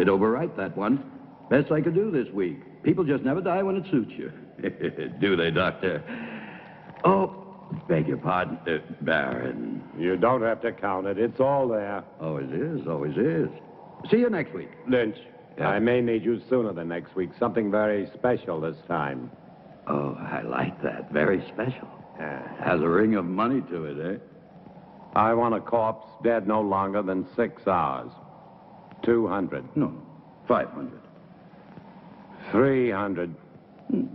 Bit overripe, that one. Best I could do this week. People just never die when it suits you. Do they, Doctor? Oh, beg your pardon, Baron. You don't have to count it. It's all there. Always is, always is. See you next week. Lynch, Yeah. I may need you sooner than next week. Something very special this time. Oh, I like that. Very special. Has a ring of money to it, eh? I want a corpse dead no longer than 6 hours. 200. No, 500. 300.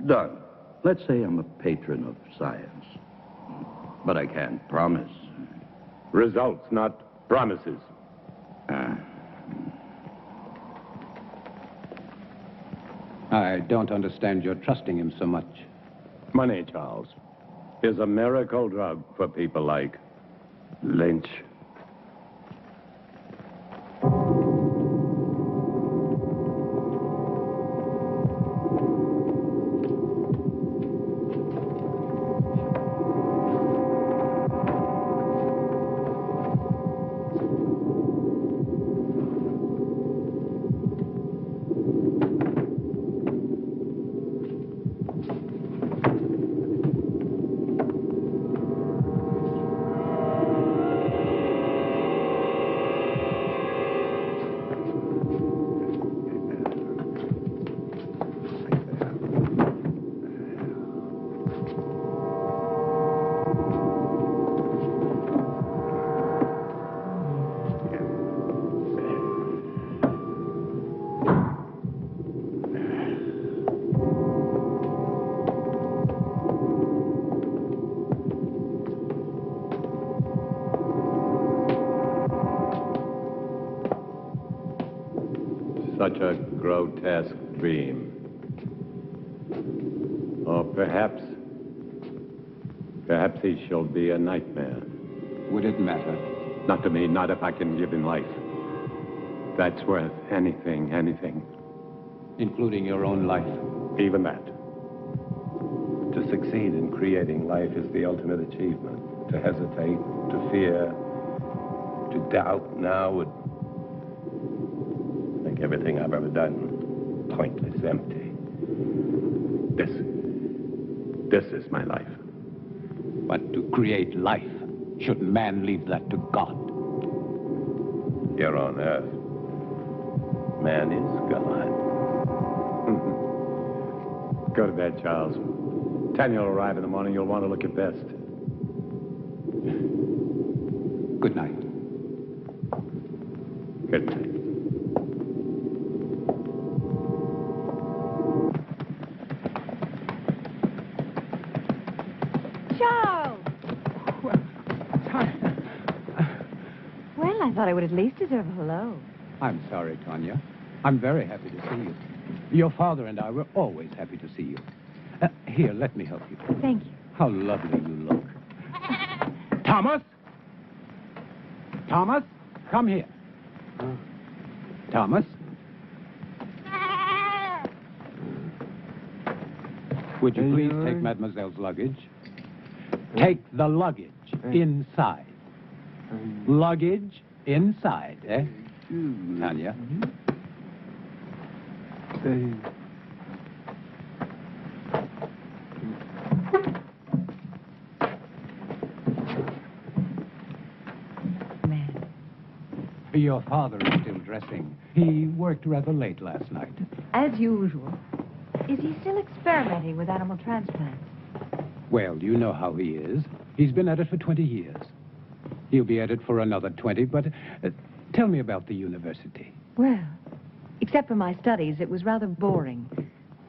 Done. Let's say I'm a patron of science. But I can't promise. Results, not promises. I don't understand your trusting him so much. Money, Charles, is a miracle drug for people like Lynch. Such a grotesque dream. Or perhaps he shall be a nightmare. Would it matter? Not to me, not if I can give him life. That's worth anything. Including your own life? Even that. To succeed in creating life is the ultimate achievement. To hesitate, to fear, to doubt now would make everything I've ever done pointless, empty. This is my life. But to create life, shouldn't man leave that to God? Here on Earth, man is God. Go to bed, Charles. 10 you'll arrive in the morning. You'll want to look your best. Good night. Good night. Charles! Well, I thought I would at least deserve a hello. I'm sorry, Tanya. I'm very happy to see you. Your father and I were always happy to see you. Here, let me help you. Thank you. How lovely you look. Thomas? Thomas, come here. Thomas? Would you please take Mademoiselle's luggage? Take the luggage inside. Luggage inside, eh? Tanya? Your father is still dressing. He worked rather late last night. As usual. Is he still experimenting with animal transplants? Well, you know how he is. He's been at it for 20 years. He'll be at it for another 20, but tell me about the university. Well, except for my studies, it was rather boring.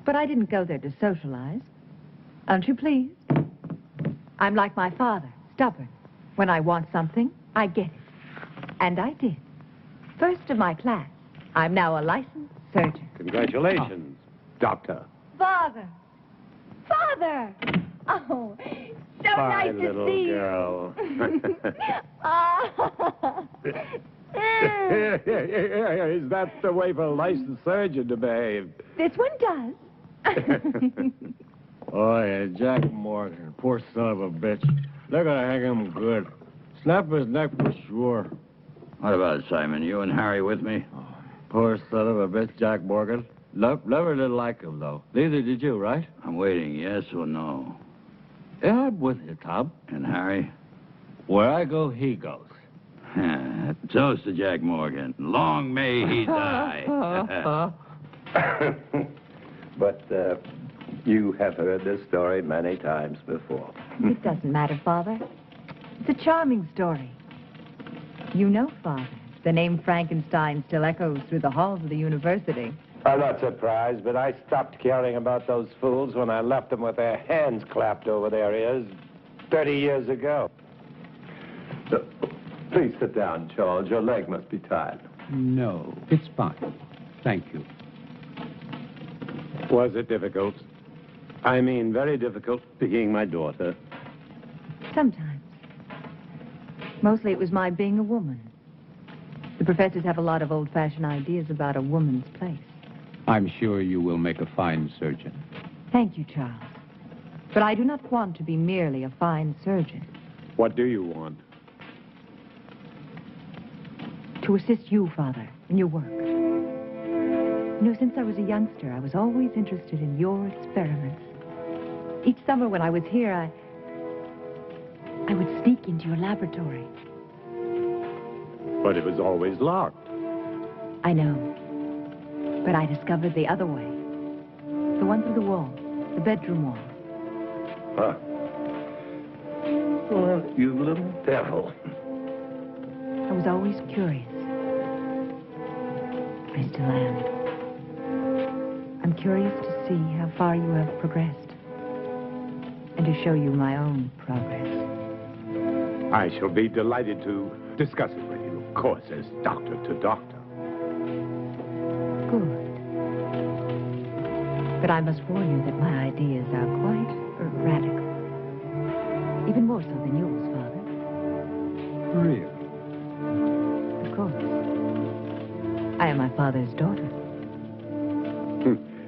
But I didn't go there to socialize. Aren't you pleased? I'm like my father, stubborn. When I want something, I get it. And I did. First of my class. I'm now a licensed surgeon. Congratulations, Doctor. Father! Father! Oh, so Bye, nice to little see girl. you. Is that the way for a licensed surgeon to behave? This one does. Oh, yeah, Jack Morgan. Poor son of a bitch. They're gonna hang him good. Snap his neck for sure. What about it, Simon? You and Harry with me? Poor son of a bitch, Jack Morgan. Never did like him, though. Neither did you, right? I'm waiting, yes or no? Yeah, I'm with you, Tom. And Harry? Where I go, he goes. Toast to Jack Morgan. Long may he die. But you have heard this story many times before. It doesn't matter, Father. It's a charming story. You know, Father, the name Frankenstein still echoes through the halls of the university. I'm not surprised, but I stopped caring about those fools when I left them with their hands clapped over their ears 30 years ago. So, please sit down, Charles. Your leg must be tired. No, it's fine. Thank you. Was it difficult? I mean, very difficult being my daughter. Sometimes. Mostly it was my being a woman. The professors have a lot of old-fashioned ideas about a woman's place. I'm sure you will make a fine surgeon. Thank you, Charles. But I do not want to be merely a fine surgeon. What do you want? To assist you, Father, in your work. You know, since I was a youngster, I was always interested in your experiments. Each summer when I was here, I would sneak into your laboratory. But it was always locked. I know. But I discovered the other way. The one through the wall. The bedroom wall. Huh. Well, you little devil. I was always curious. I still am. I'm curious to see how far you have progressed. And to show you my own progress. I shall be delighted to discuss it with you, of course, as doctor to doctor. Good. But I must warn you that my ideas are quite radical. Even more so than yours, Father. Really? Of course. I am my father's daughter.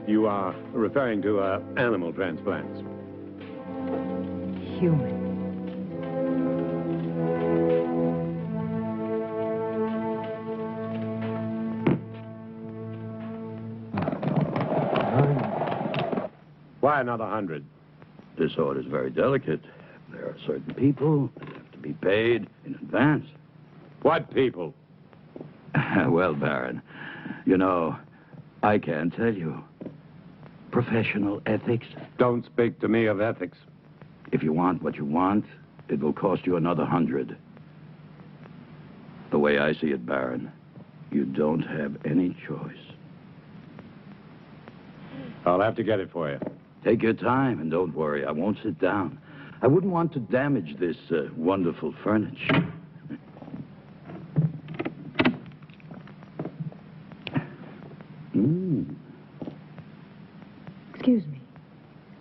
You are referring to animal transplants. Human. Why another 100? This order is very delicate. There are certain people that have to be paid in advance. What people? Well, Baron, you know, I can't tell you. Professional ethics. Don't speak to me of ethics. If you want what you want, it will cost you another 100. The way I see it, Baron, you don't have any choice. I'll have to get it for you. Take your time and don't worry. I won't sit down. I wouldn't want to damage this wonderful furniture. Excuse me.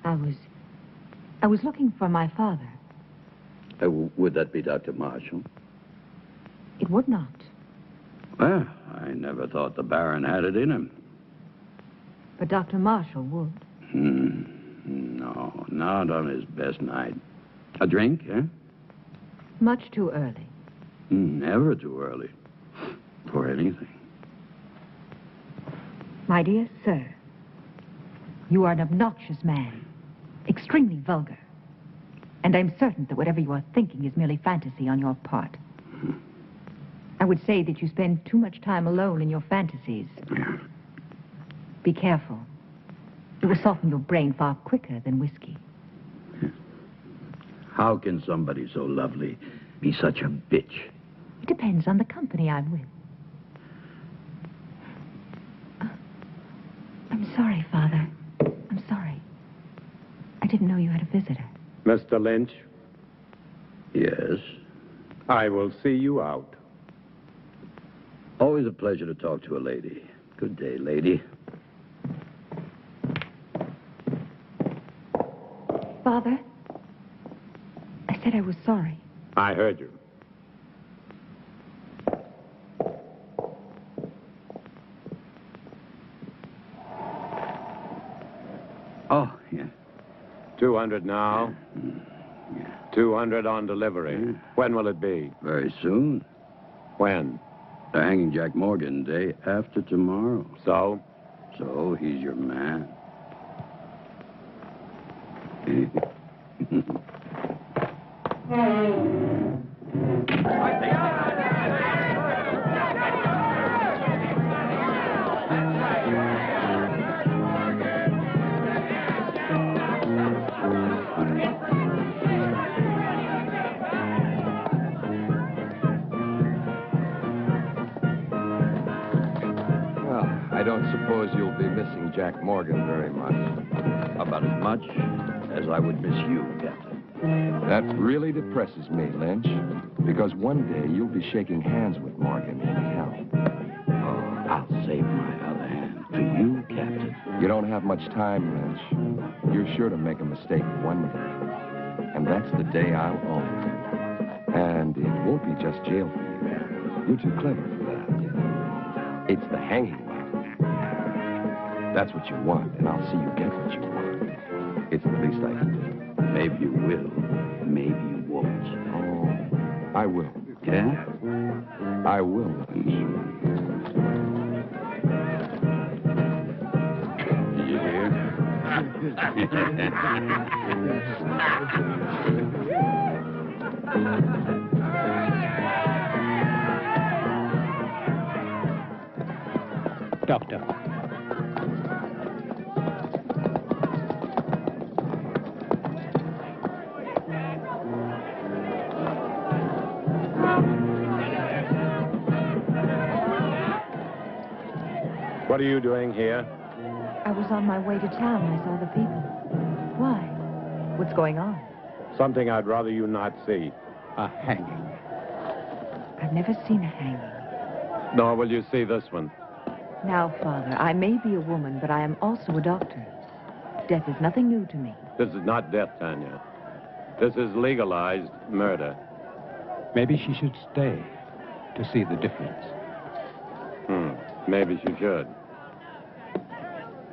I was looking for my father. Would that be Dr. Marshall? It would not. Well, I never thought the Baron had it in him. But Dr. Marshall would. No, not on his best night. A drink, eh? Much too early. Never too early. For anything. My dear sir, you are an obnoxious man. Extremely vulgar. And I'm certain that whatever you are thinking is merely fantasy on your part. I would say that you spend too much time alone in your fantasies. Yeah. Be careful. It will soften your brain far quicker than whiskey. How can somebody so lovely be such a bitch? It depends on the company I'm with. I'm sorry, Father. I'm sorry. I didn't know you had a visitor. Mr. Lynch, Yes. I will see you out. Always a pleasure to talk to a lady. Good day, lady. Father, I said I was sorry. I heard you. Oh, yeah. 200 now. 200 on delivery. When will it be? Very soon. When? They're hanging Jack Morgan day after tomorrow. So? So he's your man. I don't suppose you'll be missing Jack Morgan very much. About as much as I would miss you, Captain. That really depresses me, Lynch, because one day you'll be shaking hands with Morgan in hell. Oh, I'll save my other hand for you, Captain. You don't have much time, Lynch. You're sure to make a mistake one day. And that's the day I'll own. And it won't be just jail for you. You're too clever for that. It's the hanging. That's what you want, and I'll see you get what you want. It's the least I can do. Maybe you will, maybe you won't. Oh, I will. Yeah? I will. Did you hear? Doctor. What are you doing here? I was on my way to town and I saw the people. Why? What's going on? Something I'd rather you not see. A hanging. I've never seen a hanging. Nor will you see this one. Now, Father, I may be a woman, but I am also a doctor. Death is nothing new to me. This is not death, Tanya. This is legalized murder. Maybe she should stay to see the difference. Maybe she should.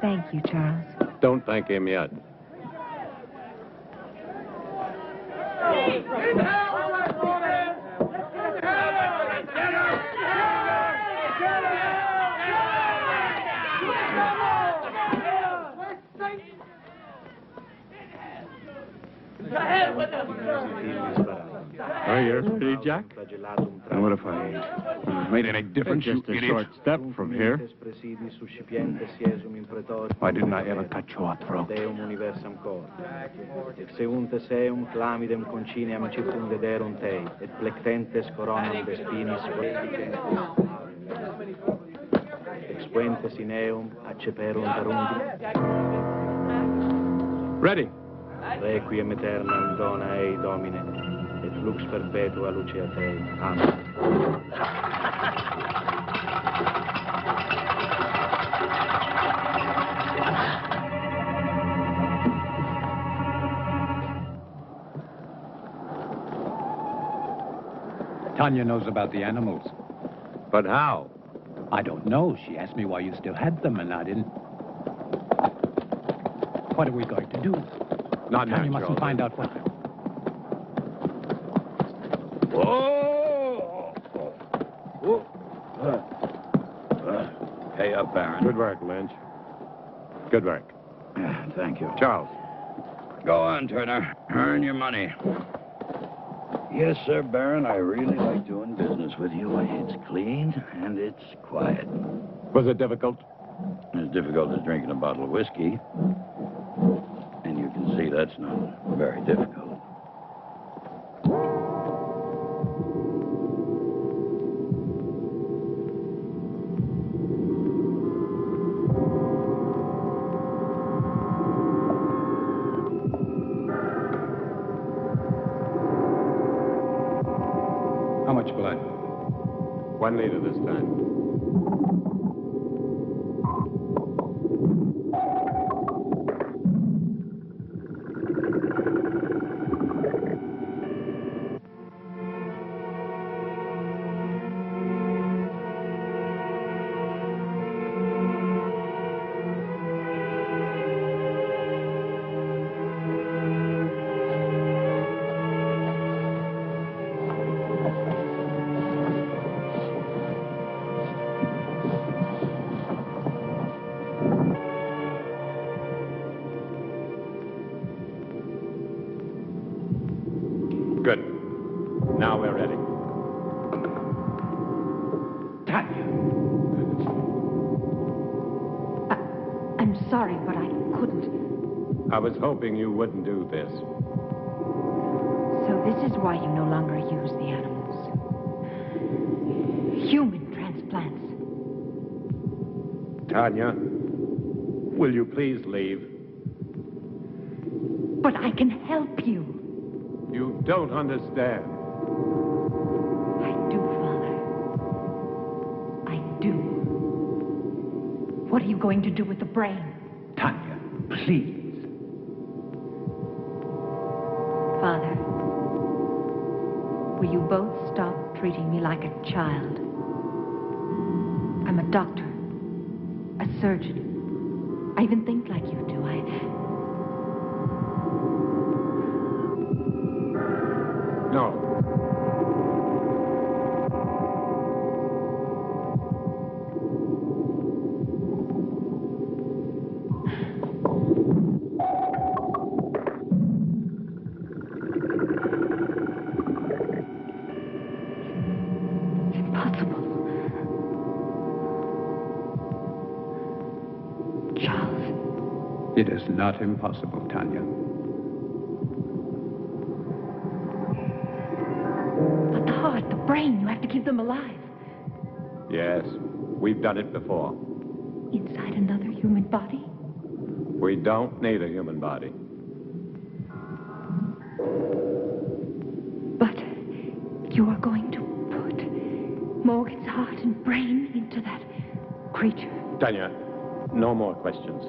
Thank you, Charles. Don't thank him yet. Oh, you're pretty, Jack? And what if I made any difference, Just you a idiot? short step from here. Why didn't I ever cut your throat? Deum universam cor. Seunte seum clamidem conciniam circumdederum tei, et plectentes coronam de spinis expuentes in eum acceperum darundi. Ready. Requiem aeternam dona ei, Domine, et lux perpetua lucea Tei. Amen. Tanya knows about the animals. But how? I don't know. She asked me why you still had them, and I didn't. What are we going to do? Not Tanya now, mustn't Charles. find out what. Pay up, Baron. Good work, Lynch. Good work. Thank you. Charles. Go on, Turner. Earn your money. Yes, sir, Baron. I really like doing business with you. It's clean and it's quiet. Was it difficult? As difficult as drinking a bottle of whiskey. And you can see that's not very difficult. How much blood? 1 liter this time. Good. Now we're ready. Tanya. I'm sorry, but I couldn't. I was hoping you wouldn't do this. So this is why you no longer use the animals. Human transplants. Tanya, will you please leave? But I can help you. You don't understand. I do, Father. I do. What are you going to do with the brain? Tanya, please. Father, will you both stop treating me like a child? I'm a doctor, a surgeon. I even think like you do. No. It's impossible. Charles. It is not impossible, Tanya. But the heart, the brain, you have to keep them alive. Yes, we've done it before. Inside another human body? We don't need a human body. But you are going to put Morgan's heart and brain into that creature. Tanya, no more questions.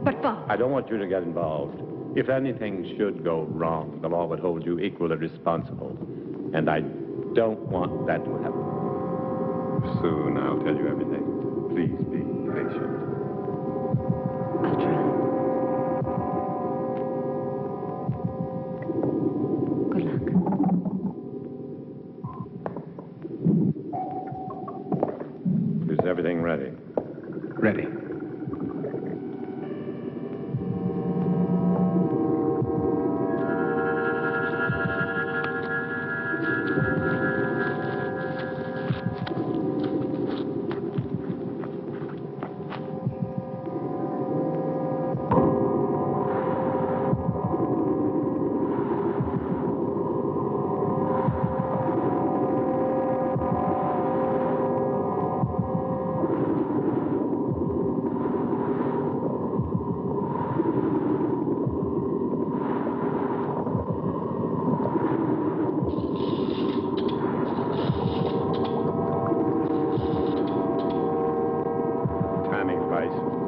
But Father... I don't want you to get involved. If anything should go wrong, the law would hold you equally responsible. And I don't want that to happen. Soon I'll tell you everything. Please be patient. I'll try. Good luck. Is everything ready? Ready.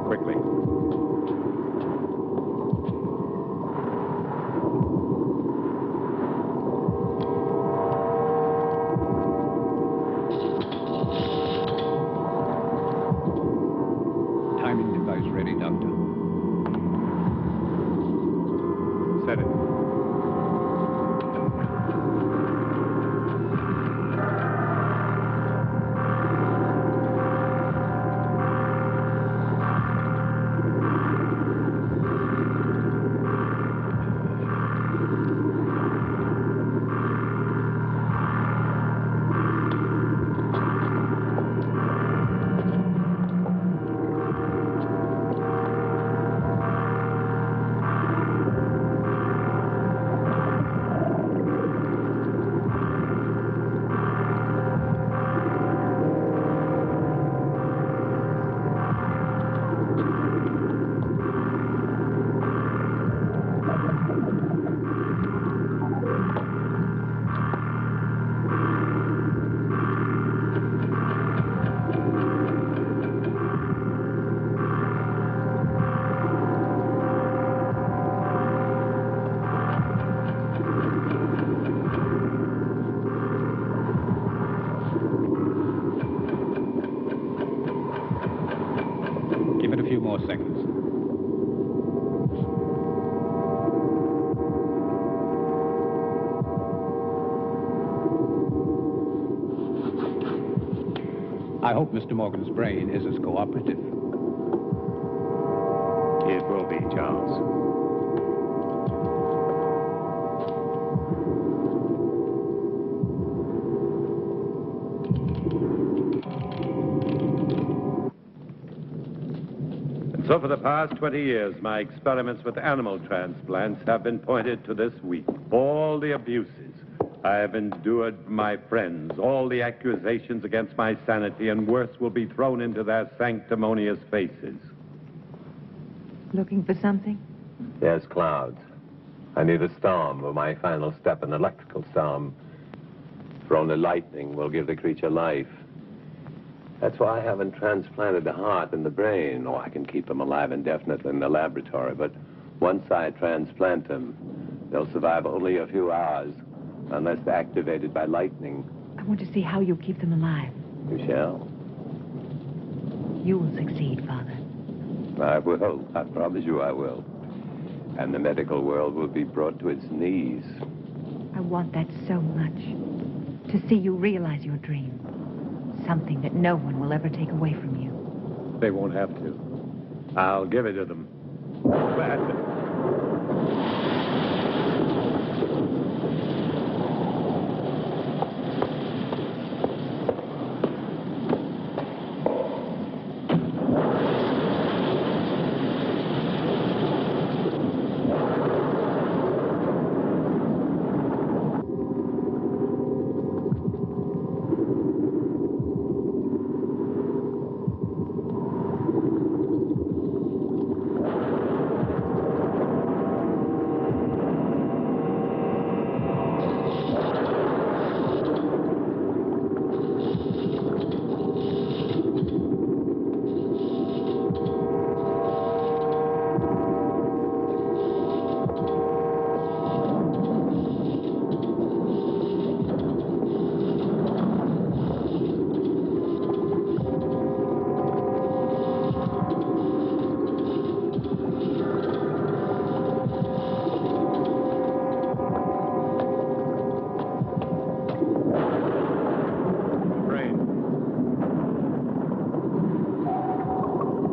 Quickly. Timing device ready, Doctor. Set it. Give it a few more seconds. I hope Mr. Morgan's brain is as cooperative. It will be, Charles. So for the past 20 years, my experiments with animal transplants have been pointed to this week. All the abuses I have endured from my friends, all the accusations against my sanity, and worse, will be thrown into their sanctimonious faces. Looking for something? Yes, clouds. I need a storm for my final step, an electrical storm. For only lightning will give the creature life. That's why I haven't transplanted the heart and the brain. Oh, I can keep them alive indefinitely in the laboratory, but once I transplant them, they'll survive only a few hours, unless they're activated by lightning. I want to see how you keep them alive. You shall. You will succeed, Father. I will. I promise you I will. And the medical world will be brought to its knees. I want that so much. To see you realize your dream. Something that no one will ever take away from you. They won't have to. I'll give it to them. Gladly.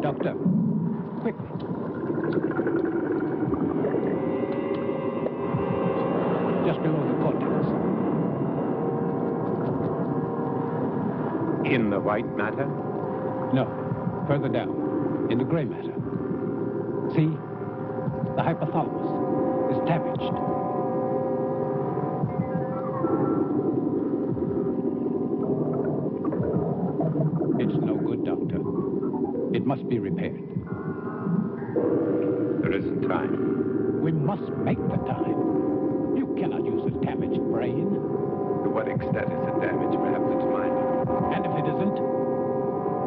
Doctor, quickly. Just below the cortex. In the white matter? No, further down, in the gray matter. See? The hypothalamus is damaged. It's no good, Doctor. It must be repaired. There isn't time. We must make the time. You cannot use a damaged brain. To what extent is it damaged? Perhaps it's minor. And if it isn't,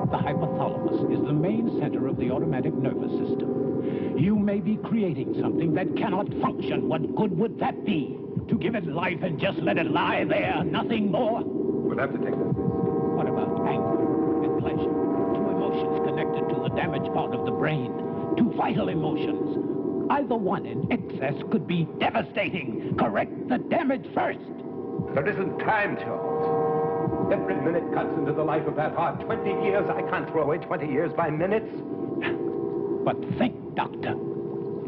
the hypothalamus is the main center of the automatic nervous system. You may be creating something that cannot function. What good would that be? To give it life and just let it lie there, nothing more? We'll have to take this. What about anger and pleasure? Two emotions connected to the damaged part of the brain. Two vital emotions. Either one in excess could be devastating. Correct the damage first. There isn't time, Charles. Every minute cuts into the life of that heart. 20 years. I can't throw away 20 years by minutes. But think, Doctor.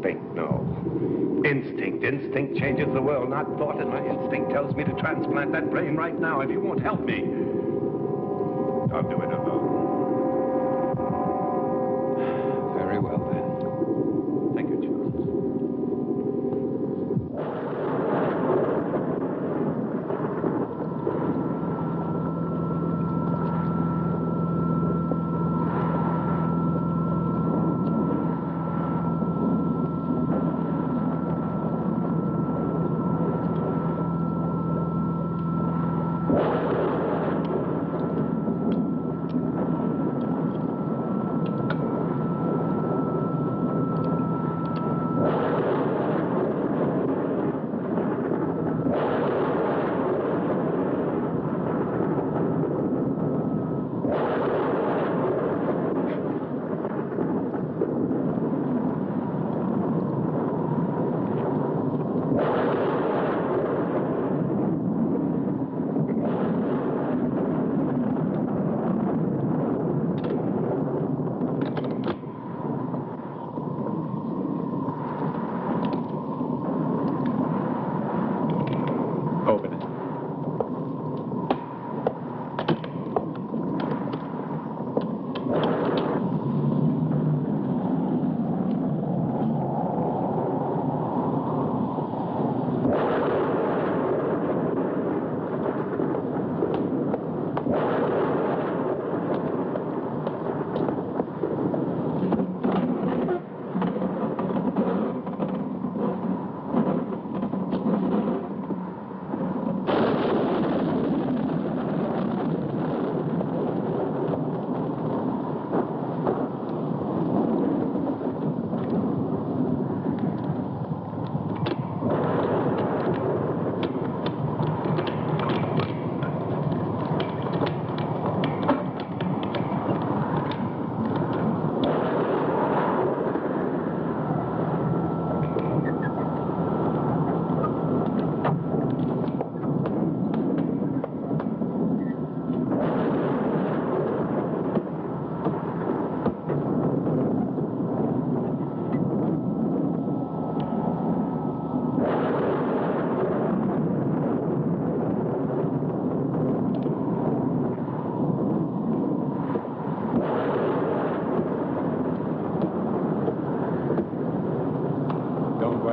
Think, no. Instinct. Instinct changes the world, not thought. And my instinct tells me to transplant that brain right now. If you won't help me, I'll do it alone. Very well, then. Thank you, Charles.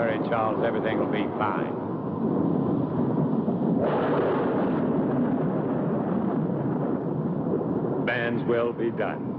worry, Charles. Everything will be fine. Man's will be done.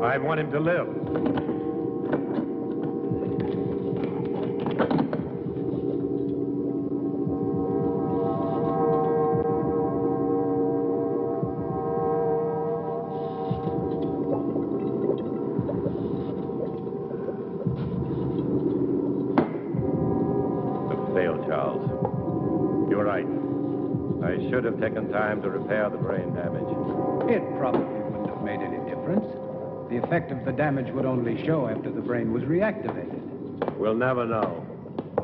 I want him to live. Look, failed, Charles. You're right. I should have taken time to repair the brain damage. It probably wouldn't have made any difference. The effect of the damage would only show after the brain was reactivated. We'll never know.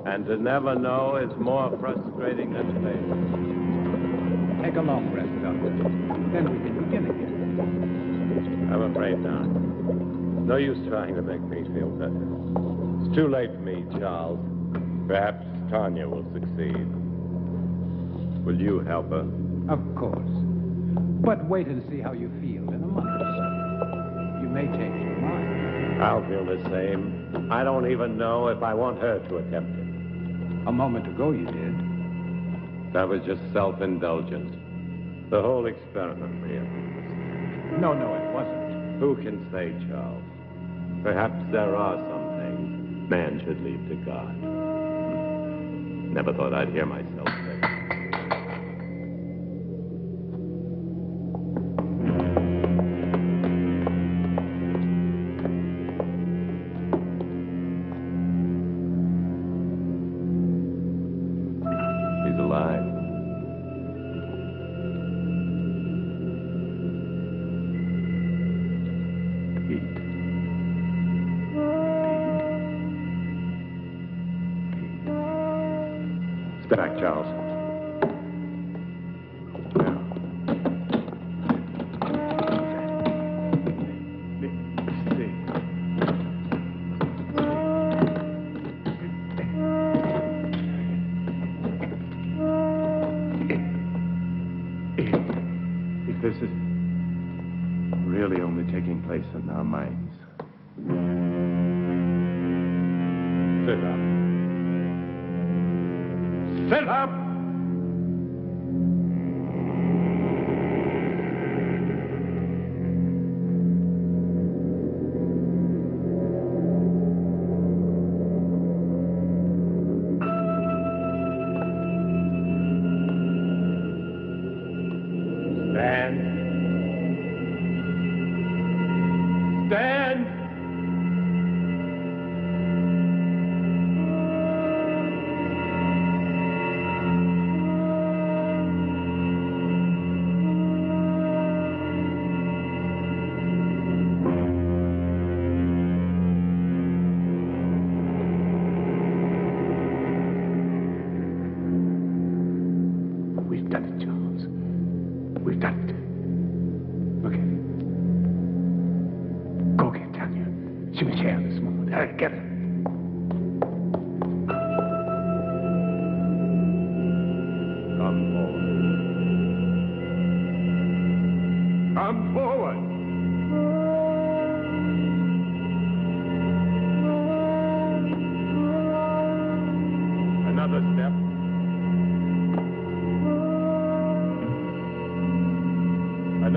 And to never know is more frustrating than failure. Take a long rest, Doctor. Then we can begin again. I'm afraid not. No use trying to make me feel better. It's too late for me, Charles. Perhaps Tanya will succeed. Will you help her? Of course. But wait and see how you feel in a month or so. You may change your mind. I'll feel the same. I don't even know if I want her to attempt it. A moment ago you did. That was just self-indulgence. The whole experiment, really. No, it wasn't. Who can say, Charles? Perhaps there are some things man should leave to God. Never thought I'd hear myself say it. Step back, Charles. If this is really only taking place in our minds. Sit up. Sit up! Stand. Stand!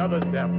Another step.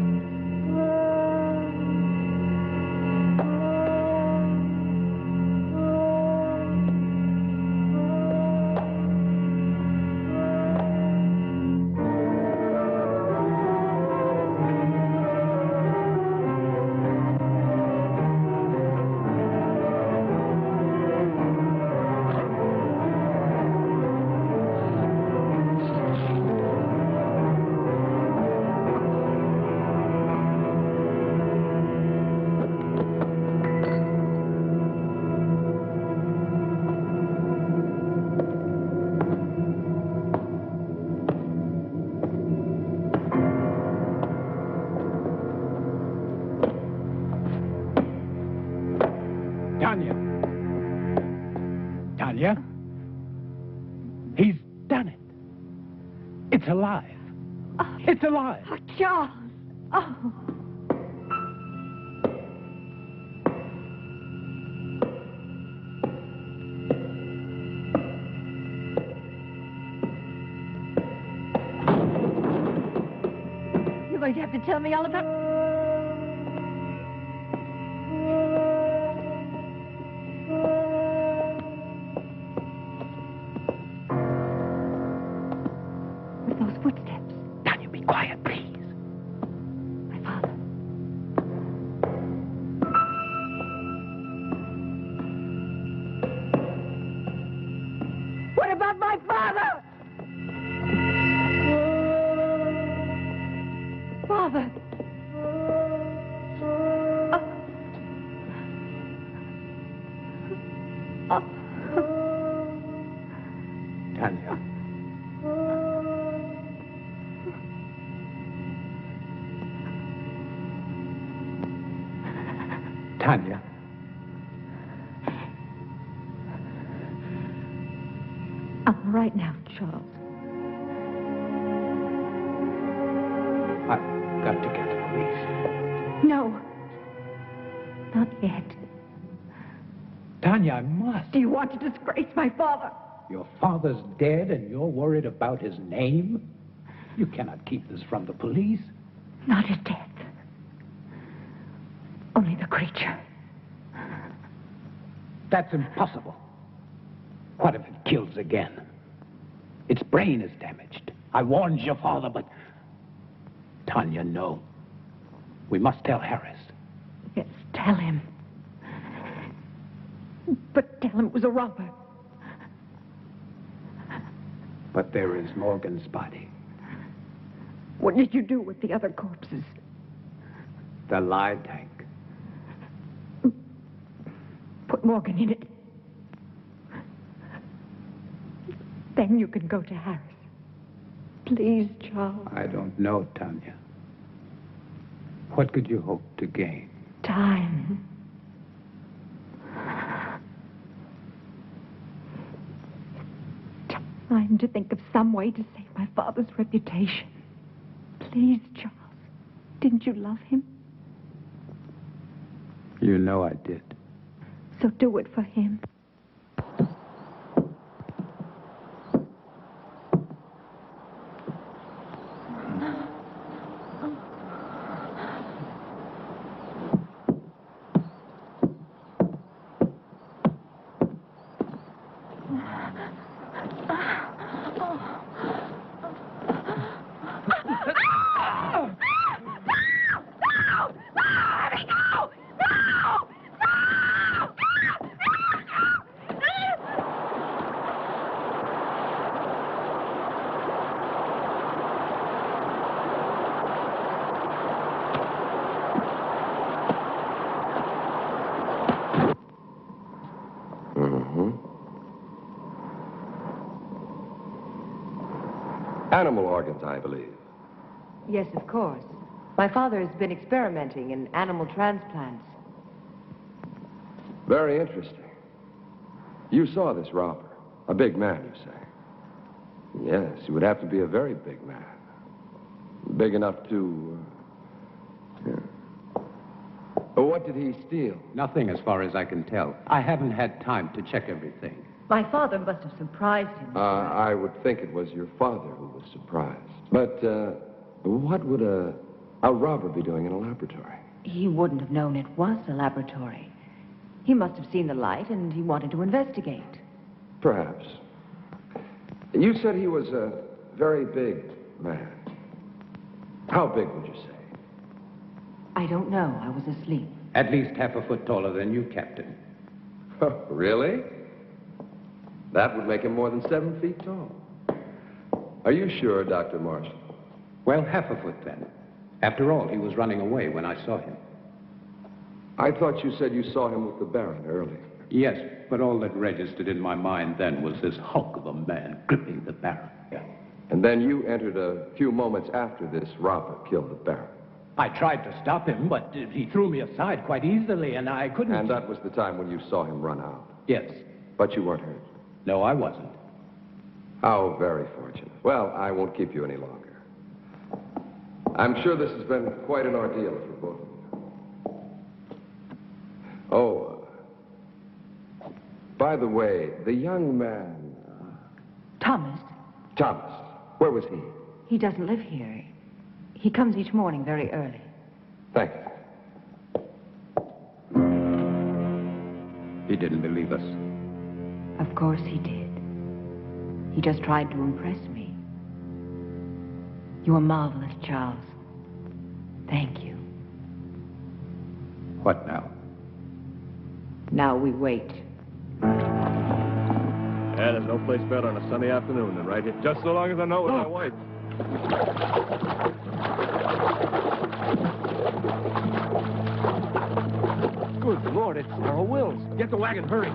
Tanya. Tanya? He's done it. It's alive. Oh, It's alive. oh, Charles. Oh. You're going to have to tell me all about... Those footsteps. Tanya, be quiet, please. My father. What about my father? Father. Tanya. Tanya. I'm all right now, Charles. I've got to get the police. No. Not yet. Tanya, I must. Do you want to disgrace my father? Your father's dead and you're worried about his name? You cannot keep this from the police. Not his death. Only the creature. That's impossible. What if it kills again? Its brain is damaged. I warned your father, but... Tanya, no. We must tell Harris. Yes, tell him. But tell him it was a robber. But there is Morgan's body. What did you do with the other corpses? The lie tank. Put Morgan in it. Then you can go to Harris. Please, Charles. I don't know, Tanya. What could you hope to gain? Time. Time to think of some way to save my father's reputation. Please, Charles. Didn't you love him? You know I did. So do it for him. Animal organs, I believe. Yes, of course. My father has been experimenting in animal transplants. Very interesting. You saw this robber. A big man, you say? Yes, he would have to be a very big man. Big enough to... What did he steal? Nothing as far as I can tell. I haven't had time to check everything. My father must have surprised him. I would think it was your father who was surprised. But what would a How'd Robert be doing in a laboratory? He wouldn't have known it was a laboratory. He must have seen the light and he wanted to investigate. Perhaps. You said he was a very big man. How big would you say? I don't know. I was asleep. At least half a foot taller than you, Captain. Really? That would make him more than 7 feet tall. Are you sure, Dr. Marshall? Well, half a foot then. After all, he was running away when I saw him. I thought you said you saw him with the Baron earlier. Yes, but all that registered in my mind then was this hulk of a man gripping the Baron. Yeah. And then you entered a few moments after this Robert killed the Baron. I tried to stop him, but he threw me aside quite easily, and I couldn't... And that was the time when you saw him run out. Yes. But you weren't hurt. No, I wasn't. How very fortunate. Well, I won't keep you any longer. I'm sure this has been quite an ordeal for both of you. Oh, by the way, the young man... Thomas. Thomas, where was he? He doesn't live here. He comes each morning very early. Thank you. He didn't believe us. Of course he did. He just tried to impress me. You are marvelous, Charles. Thank you. What now? Now we wait. Yeah, there's no place better on a sunny afternoon than right here. Just so long as I know it's my wife. Good Lord, it's Sarah Wills. Get the wagon, hurry.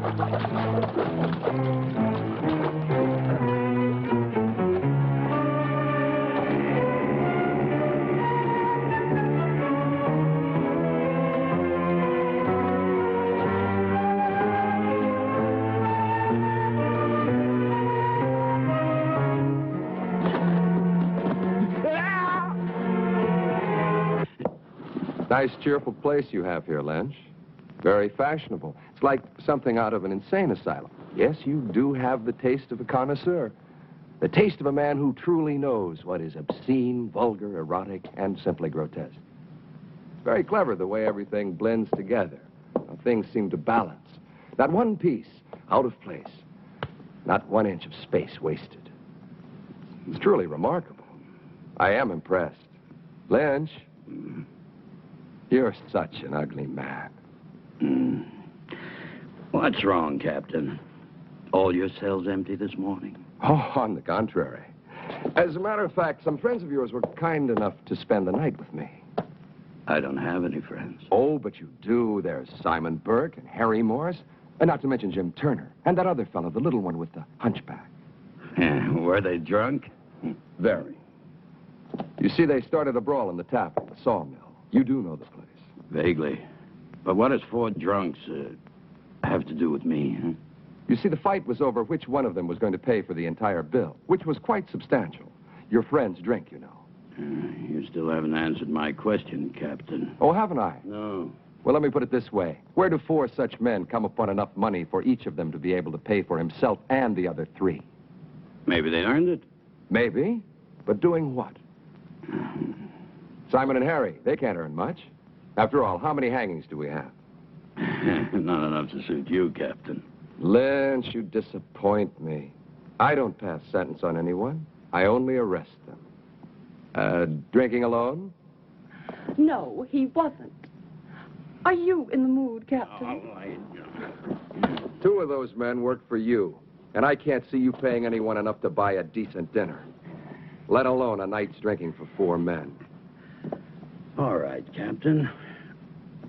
Nice, cheerful place you have here, Lynch. Very fashionable. It's like something out of an insane asylum. Yes, you do have the taste of a connoisseur. The taste of a man who truly knows what is obscene, vulgar, erotic, and simply grotesque. It's very clever the way everything blends together. How things seem to balance. Not one piece out of place. Not 1 inch of space wasted. It's truly remarkable. I am impressed. Lynch, you're such an ugly man. What's wrong, Captain? All your cells empty this morning? Oh, on the contrary. As a matter of fact, some friends of yours were kind enough to spend the night with me. I don't have any friends. Oh, but you do. There's Simon Burke and Harry Morris, and not to mention Jim Turner, and that other fellow, the little one with the hunchback. Were they drunk? Very. You see, they started a brawl in the tap at the sawmill. You do know the place. Vaguely. But what does 4 drunks have to do with me, huh? You see, the fight was over which one of them was going to pay for the entire bill, which was quite substantial. Your friend's drink, you know. You still haven't answered my question, Captain. Oh, haven't I? No. Well, let me put it this way. Where do 4 such men come upon enough money for each of them to be able to pay for himself and the other 3? Maybe they earned it. Maybe. But doing what? Simon and Harry, they can't earn much. After all, how many hangings do we have? Not enough to suit you, Captain. Lynch, you disappoint me. I don't pass sentence on anyone. I only arrest them. Drinking alone? No, he wasn't. Are you in the mood, Captain? 2 of those men work for you, and I can't see you paying anyone enough to buy a decent dinner, let alone a night's drinking for 4 men. All right, Captain.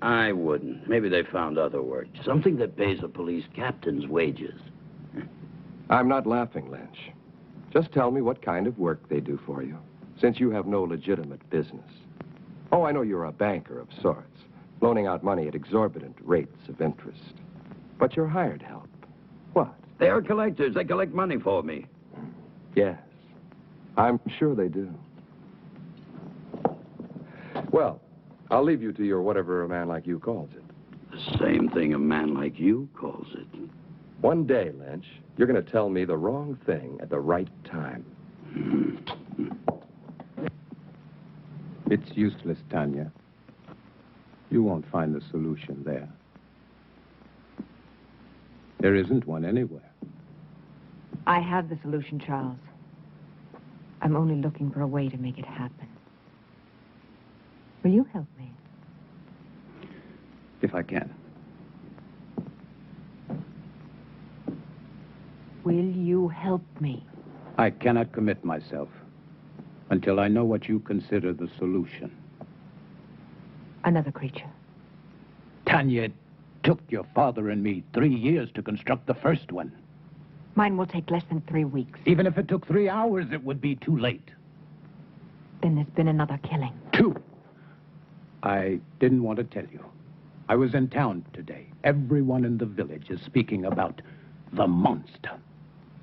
I wouldn't. Maybe they found other work. Something that pays a police captain's wages. I'm not laughing, Lynch. Just tell me what kind of work they do for you, since you have no legitimate business. Oh, I know you're a banker of sorts, loaning out money at exorbitant rates of interest. But you're hired help. What? They are collectors. They collect money for me. Yes, I'm sure they do. Well, I'll leave you to your whatever a man like you calls it. The same thing a man like you calls it. One day, Lynch, you're going to tell me the wrong thing at the right time. It's useless, Tanya. You won't find the solution there. There isn't one anywhere. I have the solution, Charles. I'm only looking for a way to make it happen. Will you help me? If I can. Will you help me? I cannot commit myself until I know what you consider the solution. Another creature. Tanya, it took your father and me 3 years to construct the first one. Mine will take less than 3 weeks. Even if it took 3 hours, it would be too late. Then there's been another killing. 2. I didn't want to tell you. I was in town today. Everyone in the village is speaking about the monster.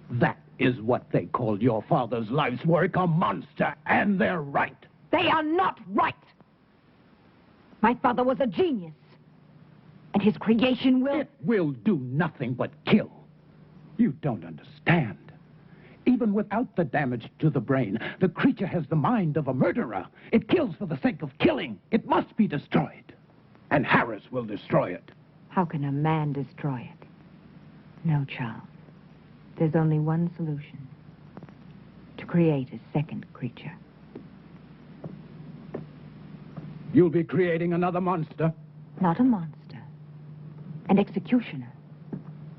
That is what they called your father's life's work, a monster, and they're right. They are not right! My father was a genius. And his creation will... It will do nothing but kill. You don't understand. Even without the damage to the brain, the creature has the mind of a murderer. It kills for the sake of killing. It must be destroyed. And Harris will destroy it. How can a man destroy it? No, Charles. There's only one solution. To create a second creature. You'll be creating another monster? Not a monster. An executioner.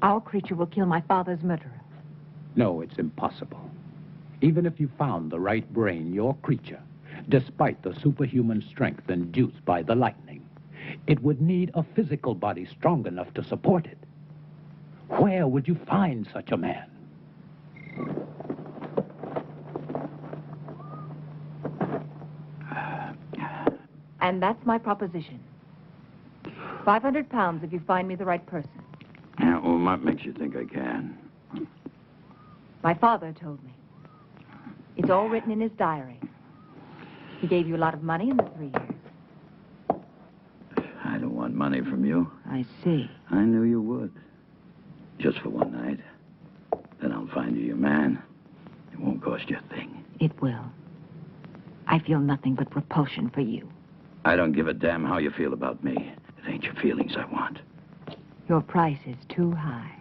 Our creature will kill my father's murderer. No, it's impossible. Even if you found the right brain, your creature, despite the superhuman strength induced by the lightning, it would need a physical body strong enough to support it. Where would you find such a man? And that's my proposition. 500 pounds if you find me the right person. Yeah, well, what makes you think I can? My father told me. It's all written in his diary. He gave you a lot of money in the 3 years. I don't want money from you. I see. I knew you would. Just for one night. Then I'll find you your man. It won't cost you a thing. It will. I feel nothing but repulsion for you. I don't give a damn how you feel about me. It ain't your feelings I want. Your price is too high.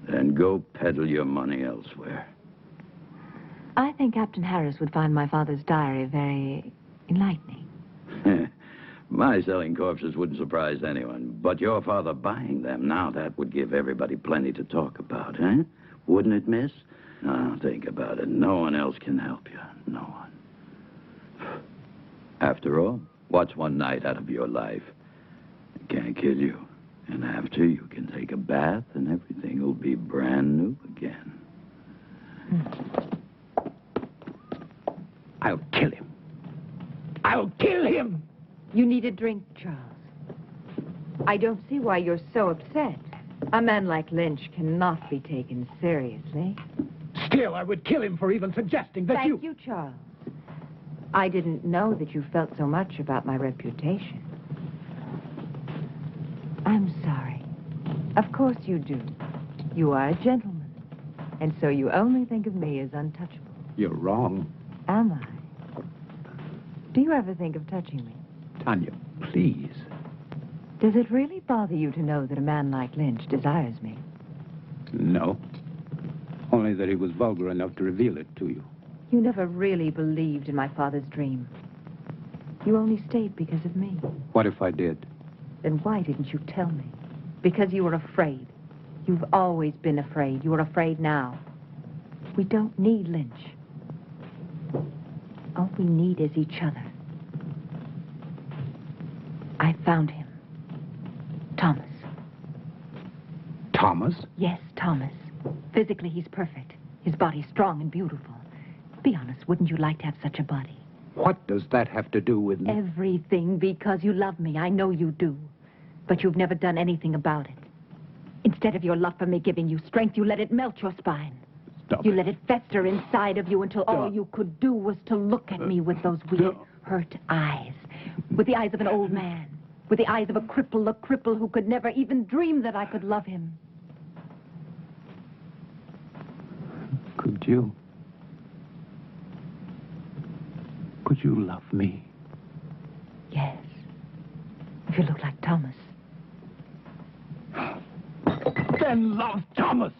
Then go peddle your money elsewhere. I think Captain Harris would find my father's diary very enlightening. My selling corpses wouldn't surprise anyone. But your father buying them, now that would give everybody plenty to talk about, eh? Wouldn't it, miss? Now, think about it. No one else can help you. No one. After all, what's one night out of your life? It can't kill you. And after, you can take a bath and everything will be brand new again. I'll kill him. I'll kill him! You need a drink, Charles. I don't see why you're so upset. A man like Lynch cannot be taken seriously. Still, I would kill him for even suggesting that Thank you, Charles. I didn't know that you felt so much about my reputation. I'm sorry. Of course you do. You are a gentleman. And so you only think of me as untouchable. You're wrong. Am I? Do you ever think of touching me? Tanya, please. Does it really bother you to know that a man like Lynch desires me? No. Only that he was vulgar enough to reveal it to you. You never really believed in my father's dream. You only stayed because of me. What if I did? Then why didn't you tell me? Because you were afraid. You've always been afraid. You are afraid now. We don't need Lynch. All we need is each other. I found him. Thomas. Thomas? Yes, Thomas. Physically, he's perfect. His body's strong and beautiful. Be honest, wouldn't you like to have such a body? What does that have to do with me? Everything, because you love me. I know you do. But you've never done anything about it. Instead of your love for me giving you strength, you let it melt your spine. Stop You it. let it fester inside of you until all you could do was to look at me with those weird, hurt eyes. With the eyes of an old man. With the eyes of a cripple who could never even dream that I could love him. Could you? Could you love me? If you look like Thomas. Then love Thomas.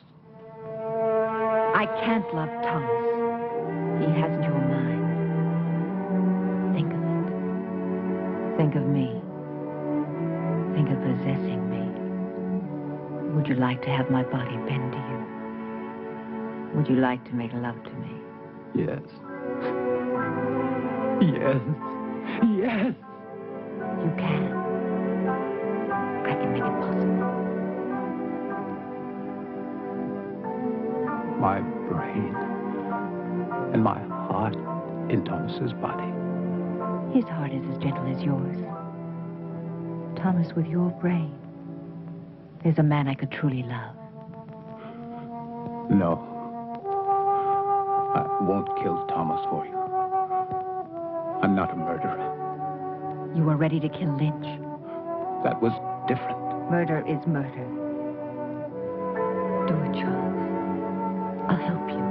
I can't love Thomas. He hasn't your mind. Think of it. Think of me. Think of possessing me. Would you like to have my body bend to you? Would you like to make love to me? Yes. Yes. Yes. You can. I can make it possible. My brain and my heart in Thomas's body. His heart is as gentle as yours. Thomas, with your brain, is a man I could truly love. No. I won't kill Thomas for you. I'm not a murderer. You were ready to kill Lynch. That was different. Murder is murder. Do it, Charles. I'll help you.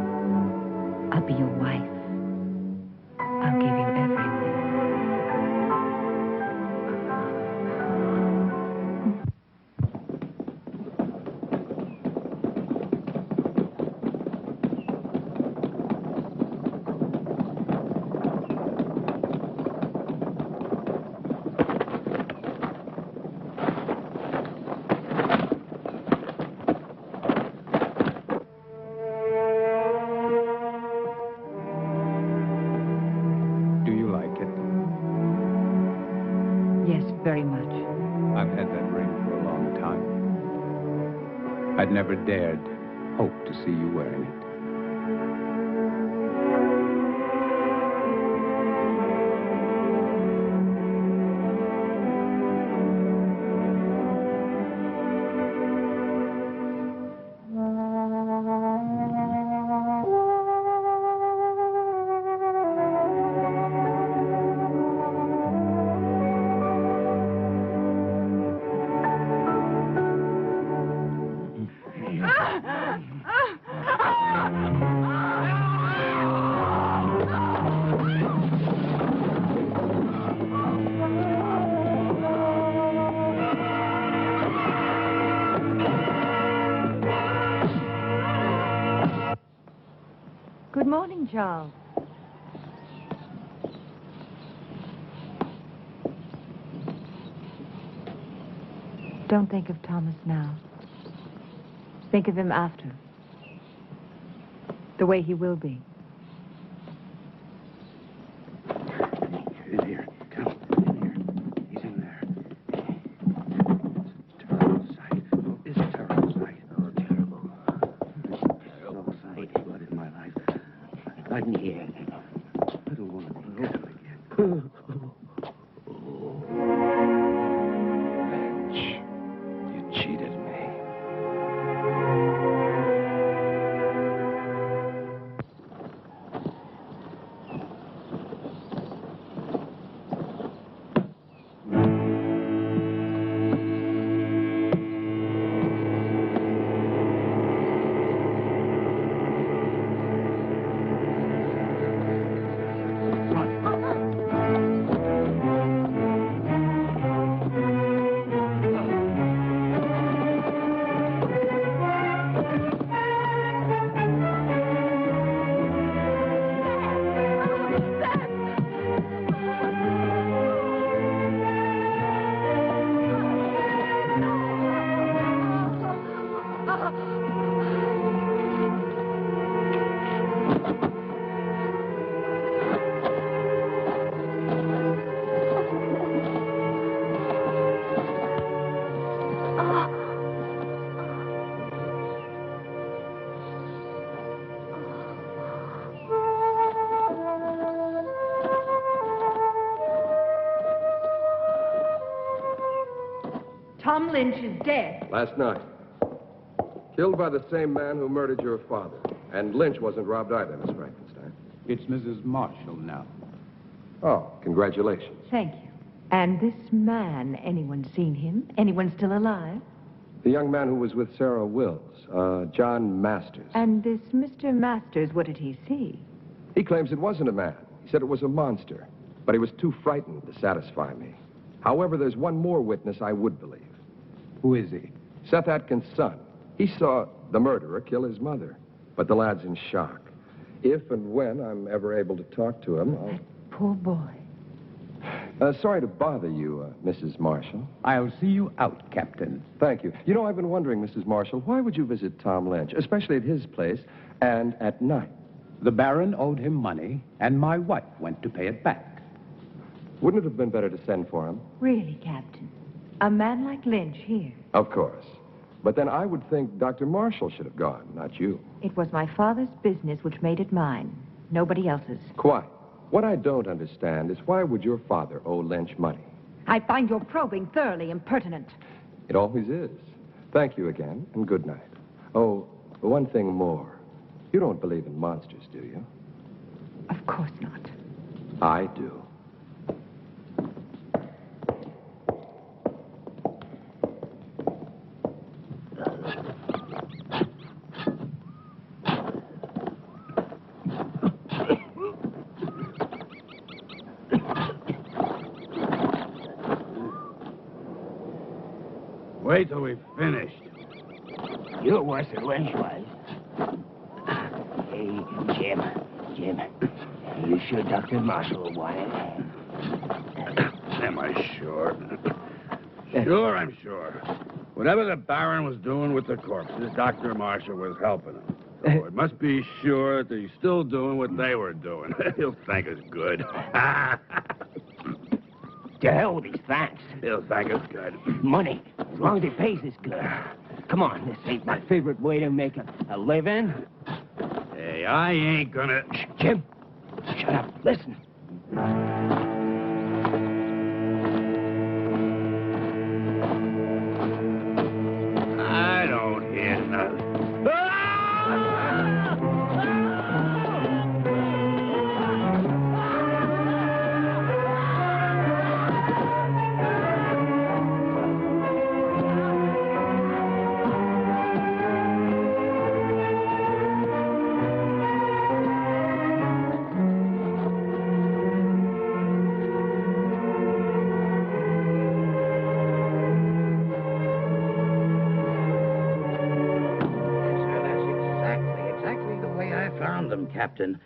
I'll be your wife. I'll give you everything. Very much. I've had that ring for a long time. I'd never dared hope to see you wearing it. Good morning, Charles. Don't think of Thomas now. Think of him after. The way he will be. In here. Come. In here. He's in there. It's a terrible sight. It's a terrible sight. Oh, terrible. Terrible sight. Blood in my life. Blood in the air. Little woman. Come again. Lynch, you cheated me. Tom Lynch is dead. Last night. Killed by the same man who murdered your father. And Lynch wasn't robbed either, Miss Frankenstein. It's Mrs. Marshall now. Oh, congratulations. Thank you. And this man, anyone seen him? Anyone still alive? The young man who was with Sarah Wills, John Masters. And this Mr. Masters, what did he see? He claims it wasn't a man. He said it was a monster. But he was too frightened to satisfy me. However, there's one more witness I would believe. Who is he? Seth Atkins' son. He saw the murderer kill his mother. But the lad's in shock. If and when I'm ever able to talk to him, I'll... Poor boy. Sorry to bother you, Mrs. Marshall. I'll see you out, Captain. Thank you. You know, I've been wondering, Mrs. Marshall, why would you visit Tom Lynch, especially at his place, and at night? The Baron owed him money, and my wife went to pay it back. Wouldn't it have been better to send for him? Really, Captain? A man like Lynch here? Of course. But then I would think Dr. Marshall should have gone, not you. It was my father's business which made it mine. Nobody else's. Quite. What I don't understand is why would your father owe Lynch money? I find your probing thoroughly impertinent. It always is. Thank you again, and good night. Oh, one thing more. You don't believe in monsters, do you? Of course not. I do. Wait till we've finished. You're worse than Lynch was. Hey, Jim, you sure Dr. Marshall will want it? Am I sure? Sure, I'm sure. Whatever the Baron was doing with the corpses, Dr. Marshall was helping him. So it must be sure that he's still doing what they were doing. He'll thank us good. To hell with these thanks. He'll thank us good. Money, as long as he pays us good. Come on, this ain't my favorite way to make a living. Hey, I ain't gonna... Shh, Jim, shut up. Listen. I don't hear nothing. Captain,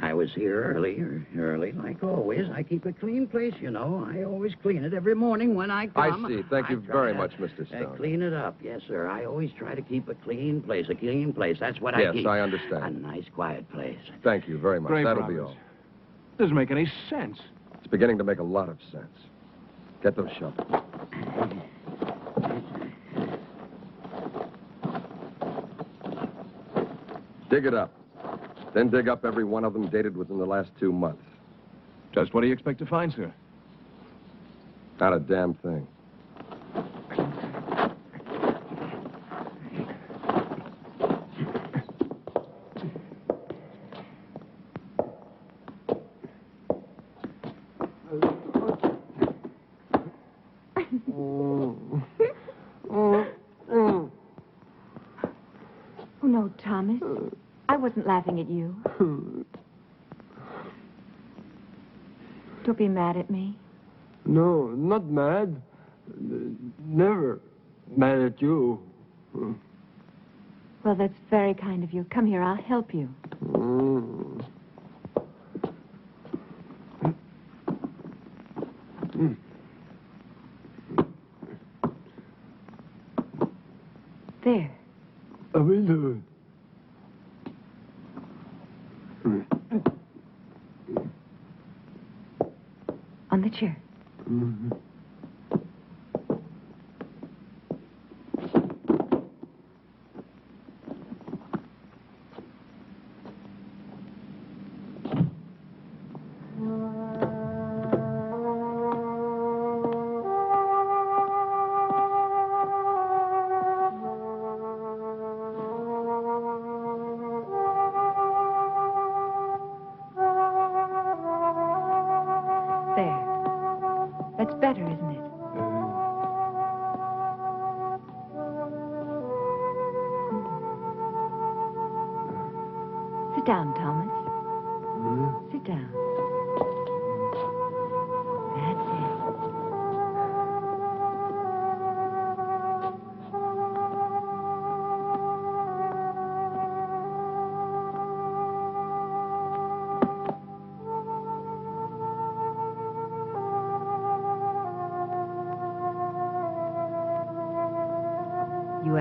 I was here early, like always. I keep a clean place, you know. I always clean it every morning when I come. I see. Thank you very much, Mr. Stone. Clean it up, yes, sir. I always try to keep a clean place, That's what I keep. Yes, I understand. A nice, quiet place. Thank you very much. Great That'll promise. be all. Doesn't make any sense. It's beginning to make a lot of sense. Get those shovels. Dig it up. Then dig up every one of them dated within the last 2 months. Just what do you expect to find, sir? Not a damn thing. Oh, no, Thomas. I wasn't laughing at you. Don't be mad at me. No, not mad. Never mad at you. Well, that's very kind of you. Come here, I'll help you. There. I will do it. On the chair. That's better, isn't it? Sit down, Thomas. Sit down. That's it.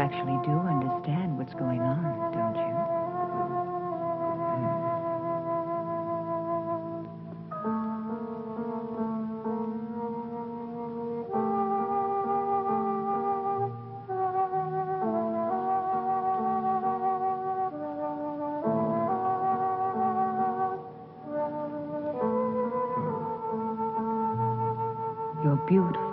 actually do understand what's going on, don't you? You're beautiful.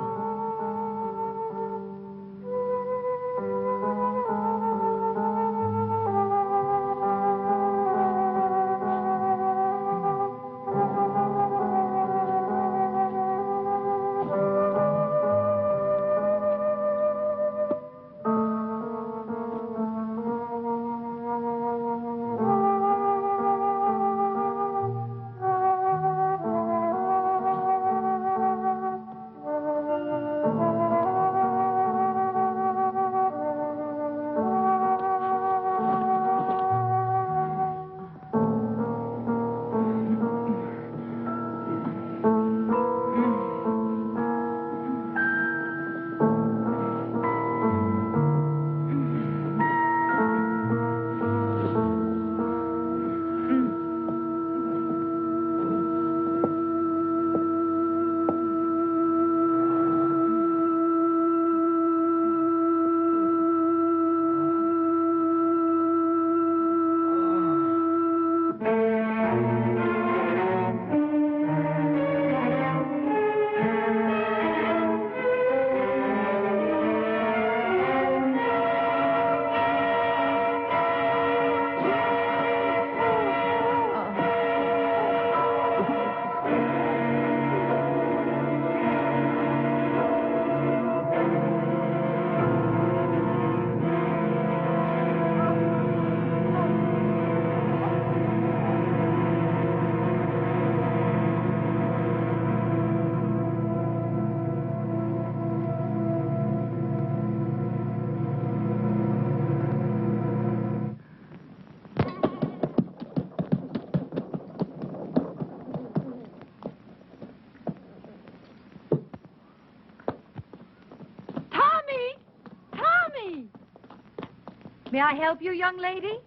May I help you, young lady?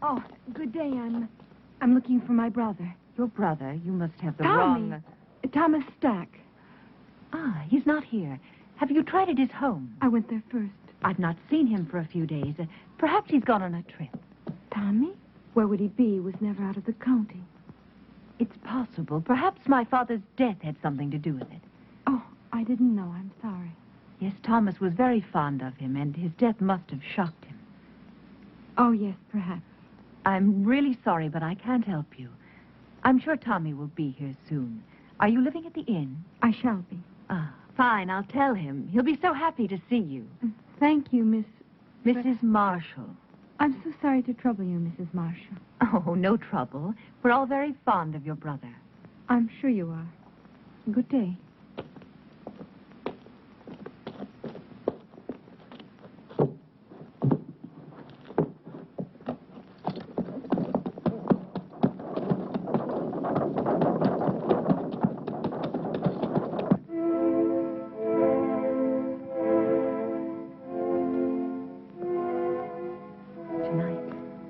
Oh, good day. I'm looking for my brother. Your brother? You must have the Tommy. wrong... Thomas Stack. Ah, he's not here. Have you tried at his home? I went there first. I've not seen him for a few days. Perhaps he's gone on a trip. Tommy? Where would he be? He was never out of the county. It's possible. Perhaps my father's death had something to do with it. Oh, I didn't know. I'm sorry. Yes, Thomas was very fond of him, and his death must have shocked him. Oh, yes, perhaps. I'm really sorry, but I can't help you. I'm sure Tommy will be here soon. Are you living at the inn? I shall be. Ah, fine. I'll tell him. He'll be so happy to see you. Thank you, Mrs. Marshall. I'm so sorry to trouble you, Mrs. Marshall. Oh, no trouble. We're all very fond of your brother. I'm sure you are. Good day.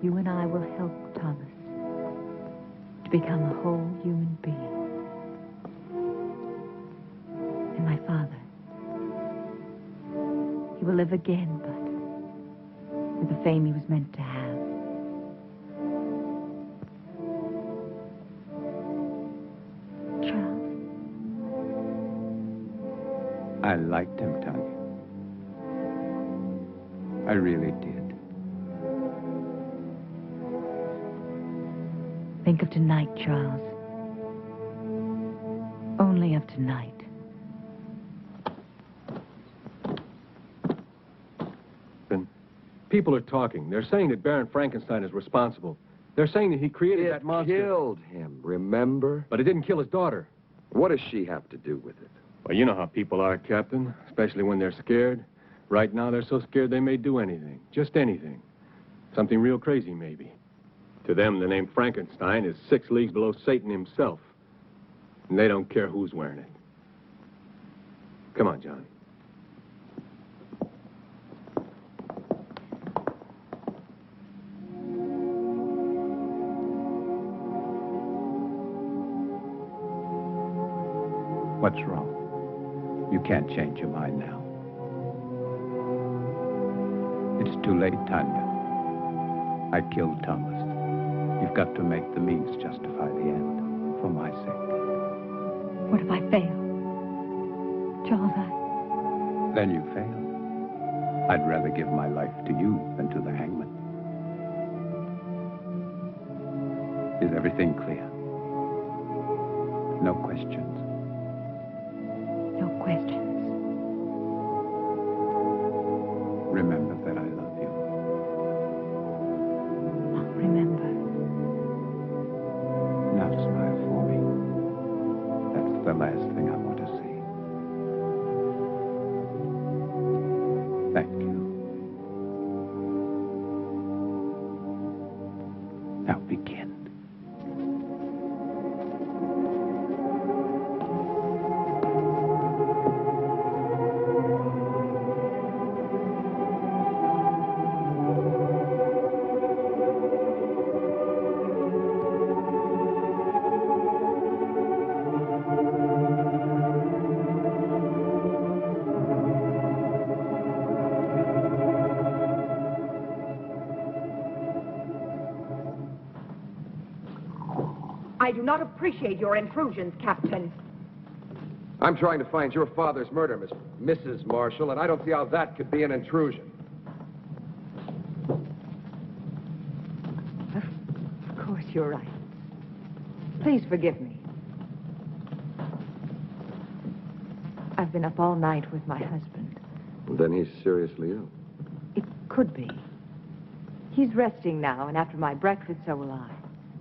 You and I will help Thomas to become a whole human being. And my father, he will live again, but with the fame he was meant to have. Charles? I liked him, Tanya. I really did. Think of tonight, Charles. Only of tonight. People are talking. They're saying that Baron Frankenstein is responsible. They're saying that he created that monster. It killed him, remember? But it didn't kill his daughter. What does she have to do with it? Well, you know how people are, Captain, especially when they're scared. Right now, they're so scared they may do anything. Just anything. Something real crazy, maybe. To them, the name Frankenstein is 6 leagues below Satan himself. And they don't care who's wearing it. Come on, John. What's wrong? You can't change your mind now. It's too late, Tanya. I killed Thomas. You've got to make the means justify the end, for my sake. What if I fail? Charles, Then you fail. I'd rather give my life to you than to the hangman. Is everything clear? No questions? No questions. Remember that I love you. I'll remember. Now smile for me. That's the last thing I want to see. Thank you. Now begin. I do not appreciate your intrusions, Captain. I'm trying to find your father's murder, Mrs. Marshall, and I don't see how that could be an intrusion. Of course, you're right. Please forgive me. I've been up all night with my husband. Then he's seriously ill. It could be. He's resting now, and after my breakfast, so will I.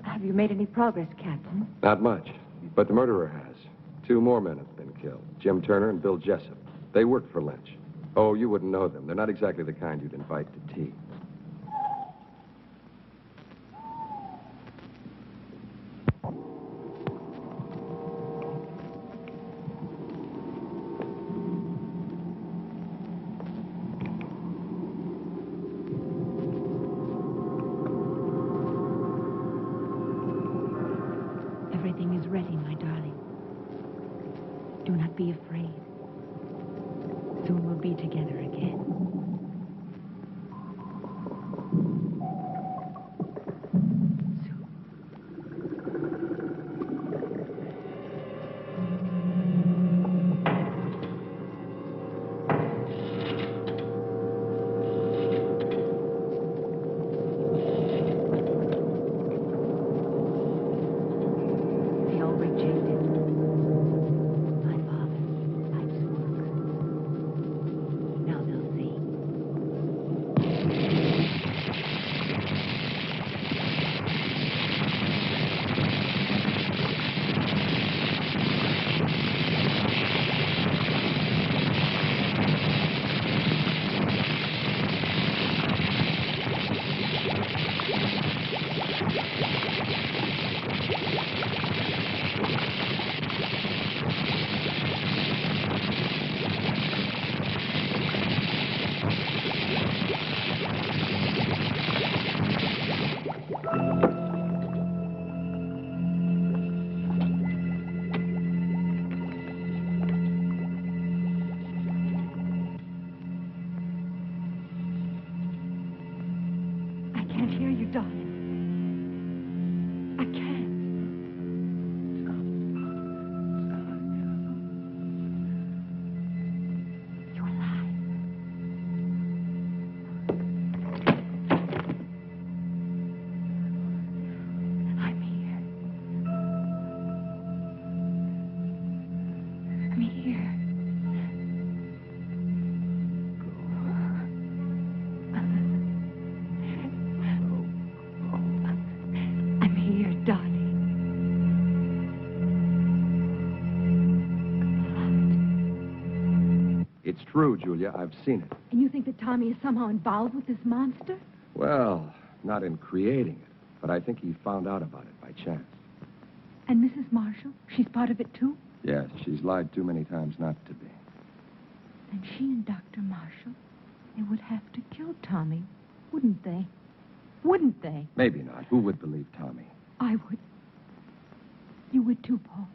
Have you made any progress, Captain? Not much, but the murderer has. 2 more men have been killed, Jim Turner and Bill Jessup. They work for Lynch. Oh, you wouldn't know them. They're not exactly the kind you'd invite to tea. Everything is ready, my darling. Do not be afraid. Soon we'll be together again. They all rejected my father, life's work. Now they'll see. I can't hear you, darling. I can't. You're alive. I'm here. I'm here. I'm here, darling. It's true, Julia. I've seen it. And you think that Tommy is somehow involved with this monster? Well, not in creating it, but I think he found out about it by chance. And Mrs. Marshall? She's part of it, too? Yes, she's lied too many times not to be. Then she and Dr. Marshall, they would have to kill Tommy, wouldn't they? Wouldn't they? Maybe not. Who would believe Tommy? I would. You would, too, Paul.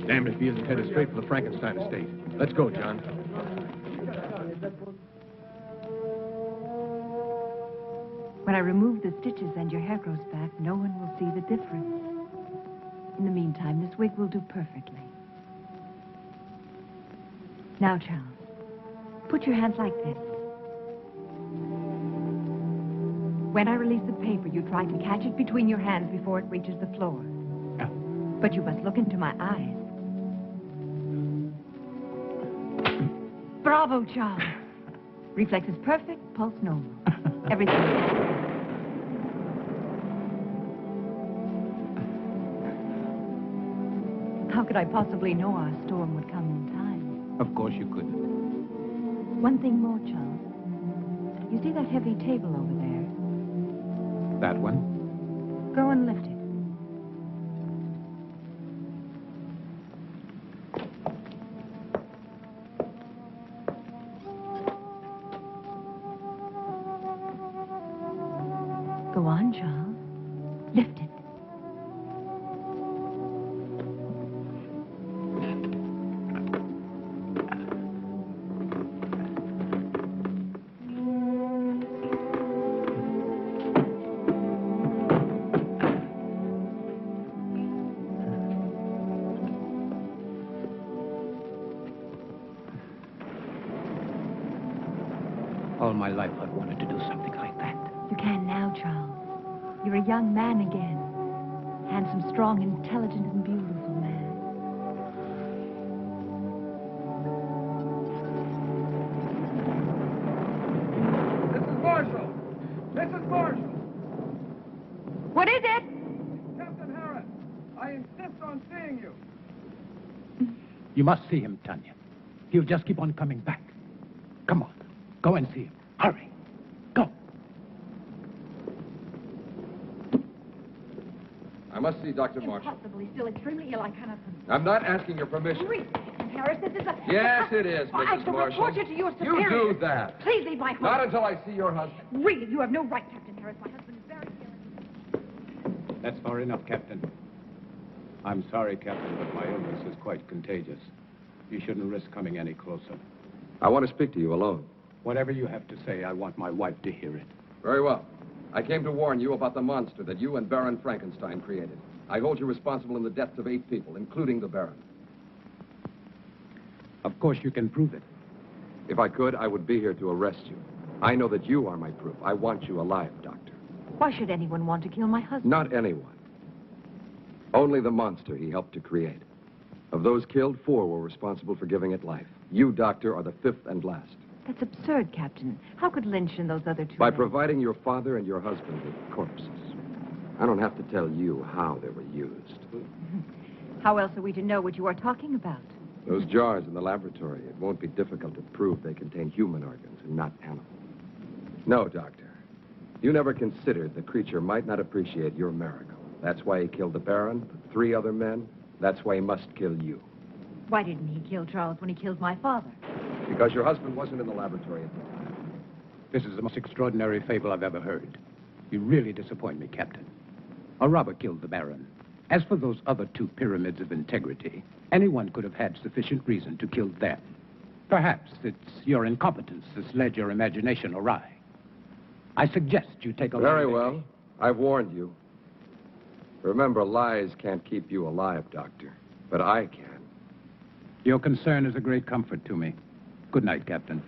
Damned if he isn't headed straight for the Frankenstein estate. Let's go, John. When I remove the stitches and your hair grows back, no one will see the difference. In the meantime, this wig will do perfectly. Now, Charles, put your hands like this. When I release the paper, you try to catch it between your hands before it reaches the floor. But you must look into my eyes. Bravo, Charles. Reflexes perfect, pulse normal. Everything. How could I possibly know our storm would come in time? Of course you couldn't. One thing more, Charles. You see that heavy table over there? That one? Go and lift it. Go on, Charles. Lift it. All my life I've wanted to do something like that. You can now, Charles. You're a young man again. Handsome, strong, intelligent, and beautiful man. Mrs. Marshall! Mrs. Marshall! What is it? Captain Harris, I insist on seeing you. You must see him, Tanya. He'll just keep on coming back. Come on. Go and see him. Hurry. Go. I must see Dr. Marshall. Impossible. He's still extremely ill. I cannot. I'm not asking your permission. Really, Captain Harris, this is a... Yes, it is, I Mrs. shall Marshall. report you to your You superior. do that. Please leave my home. Not until I see your husband. Really, you have no right, Captain Harris. My husband is very ill. That's far enough, Captain. I'm sorry, Captain, but my illness is quite contagious. You shouldn't risk coming any closer. I want to speak to you alone. Whatever you have to say, I want my wife to hear it. Very well. I came to warn you about the monster that you and Baron Frankenstein created. I hold you responsible in the deaths of 8 people, including the Baron. Of course, you can prove it. If I could, I would be here to arrest you. I know that you are my proof. I want you alive, Doctor. Why should anyone want to kill my husband? Not anyone. Only the monster he helped to create. Of those killed, 4 were responsible for giving it life. You, Doctor, are the 5th and last. That's absurd, Captain. How could Lynch and those other 2 By men... providing your father and your husband with corpses. I don't have to tell you how they were used. How else are we to know what you are talking about? Those jars in the laboratory, it won't be difficult to prove they contain human organs and not animal. No, Doctor. You never considered the creature might not appreciate your miracle. That's why he killed the Baron, the 3 other men, That's why he must kill you. Why didn't he kill Charles when he killed my father? Because your husband wasn't in the laboratory at the time. This is the most extraordinary fable I've ever heard. You really disappoint me, Captain. A robber killed the Baron. As for those other 2 pyramids of integrity, anyone could have had sufficient reason to kill them. Perhaps it's your incompetence that's led your imagination awry. I suggest you take a look. Very well. I've warned you. Remember, lies can't keep you alive, Doctor. But I can. Your concern is a great comfort to me. Good night, Captain.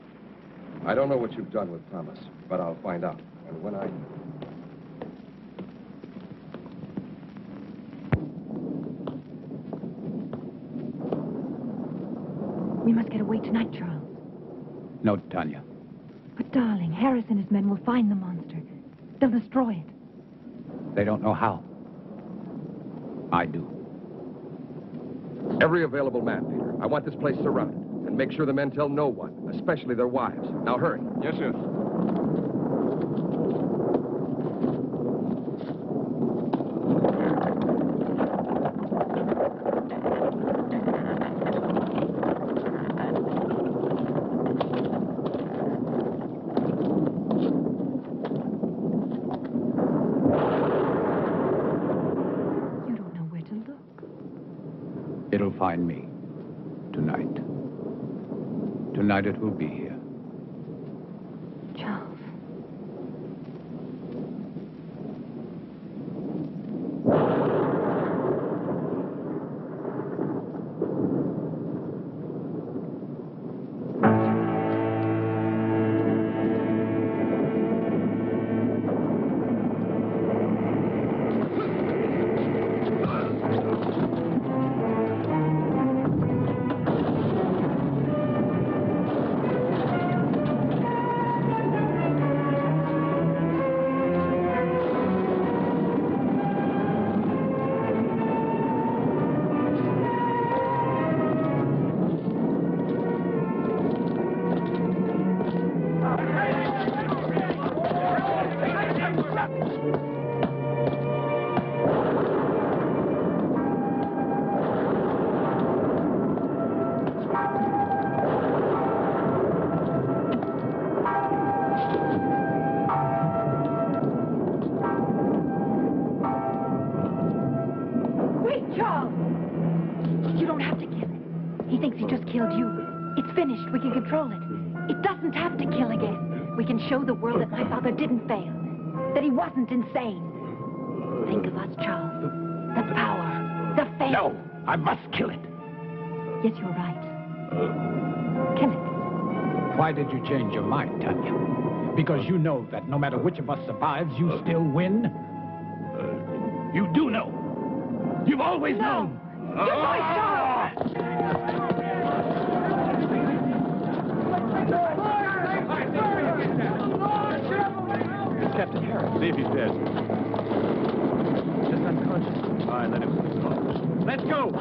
I don't know what you've done with Thomas, but I'll find out. And when I... We must get away tonight, Charles. No, Tanya. But, darling, Harris and his men will find the monster. They'll destroy it. They don't know how. I do. Every available man, Peter. I want this place surrounded. And make sure the men tell no one, especially their wives. Now, hurry. Yes, sir. You don't know where to look. It'll find me. Tonight. Tonight it will be here. Charles. Wait, Charles! You don't have to kill him. He thinks he just killed you. It's finished. We can control it. It doesn't have to kill again. We can show the world that my father didn't fail. That he wasn't insane. Think of us, Charles. The power. The fame. No! I must kill it. Yes, you're right. Kill it. Why did you change your mind, Tanya? Because you know that no matter which of us survives, you still win? You do know. You've always known. Goodbye, Charles! It's Captain Harris. See if he's dead. Just unconscious. All right, let him close. Let's go!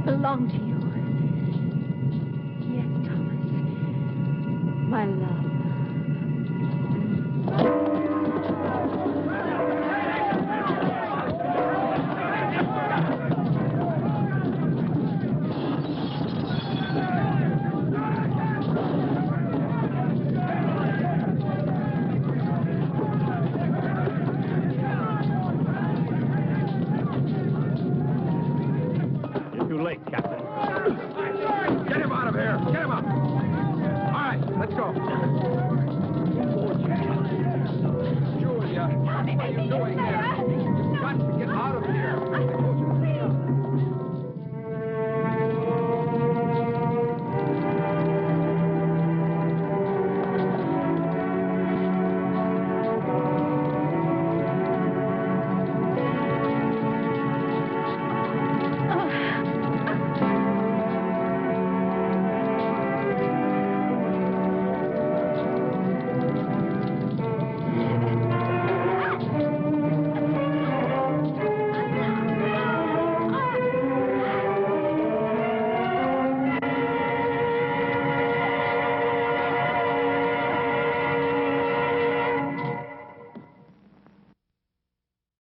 belong to you. Yes, Thomas. My love.